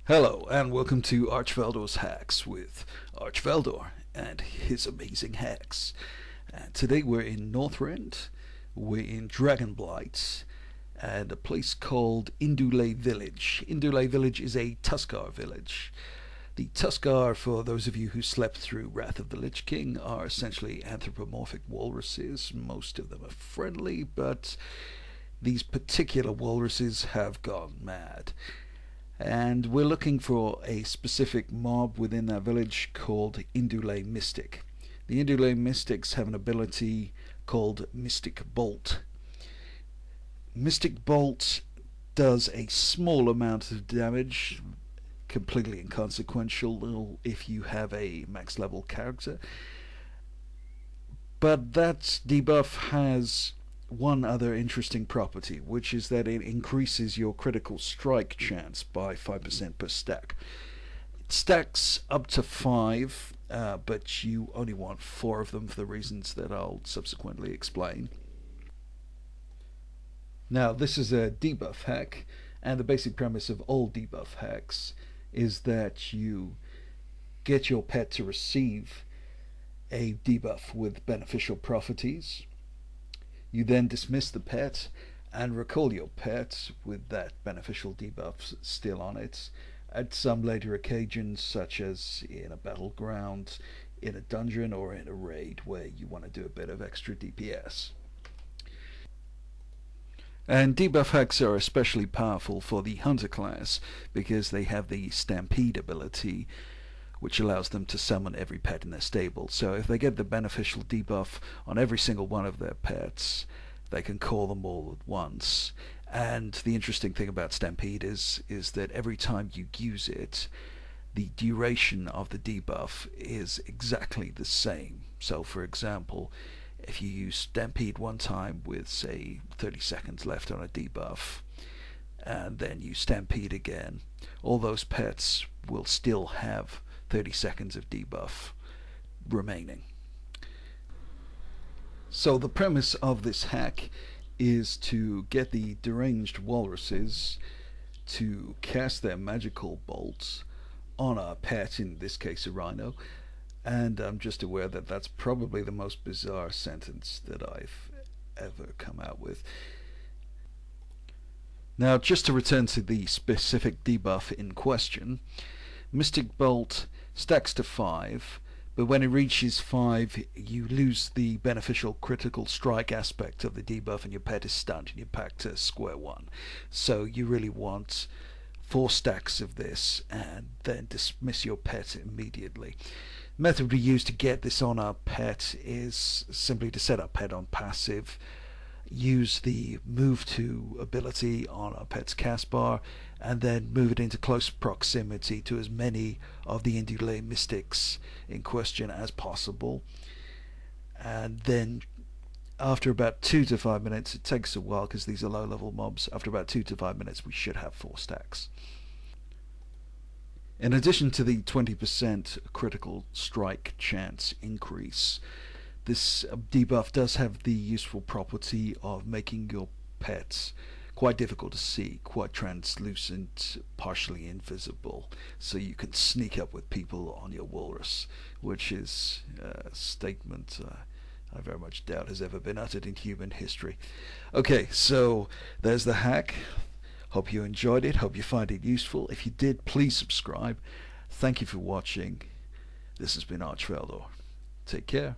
Hello and welcome to Archveldor's Hacks with Archveldor and his amazing hacks. And today we're in Northrend, we're in Dragonblight, and a place called indu'le Village. Indu'le Village is a Tuskar village. The Tuskar, for those of you who slept through Wrath of the Lich King, are essentially anthropomorphic walruses. Most of them are friendly, but these particular walruses have gone mad. And we're looking for a specific mob within that village called indu'le Mystic. The indu'le Mystics have an ability called Mystic Bolt. Mystic Bolt does a small amount of damage, completely inconsequential if you have a max level character, but that debuff has one other interesting property, which is that it increases your critical strike chance by 5% per stack. It stacks up to 5, but you only want 4 of them for the reasons that I'll subsequently explain. Now, this is a debuff hack, and the basic premise of all debuff hacks is that you get your pet to receive a debuff with beneficial properties. You then dismiss the pet and recall your pet with that beneficial debuff still on it at some later occasions, such as in a battleground, in a dungeon, or in a raid where you want to do a bit of extra DPS. And debuff hacks are especially powerful for the hunter class because they have the Stampede ability, which allows them to summon every pet in their stable. So if they get the beneficial debuff on every single one of their pets, they can call them all at once. And the interesting thing about Stampede is that every time you use it, the duration of the debuff is exactly the same. So for example, if you use Stampede one time with, say, 30 seconds left on a debuff, and then you Stampede again, all those pets will still have 30 seconds of debuff remaining. So the premise of this hack is to get the deranged walruses to cast their magical bolts on our pet, in this case a rhino, and I'm just aware that that's probably the most bizarre sentence that I've ever come out with. Now, just to return to the specific debuff in question, Mystic Bolt stacks to 5, but when it reaches 5 you lose the beneficial critical strike aspect of the debuff and your pet is stunned and you're back to square one. So you really want 4 stacks of this and then dismiss your pet immediately. The method we use to get this on our pet is simply to set our pet on passive, use the move to ability on our pet's cast bar, and then move it into close proximity to as many of the indu'le mystics in question as possible. And then after about 2 to 5 minutes, it takes a while because these are low level mobs, after about 2 to 5 minutes we should have 4 stacks. In addition to the 20% critical strike chance increase, this debuff does have the useful property of making your pets quite difficult to see, quite translucent, partially invisible, so you can sneak up with people on your walrus, which is a statement I very much doubt has ever been uttered in human history. Okay, so there's the hack. Hope you enjoyed it, hope you find it useful. If you did, please subscribe. Thank you for watching. This has been Archveldor. Take care.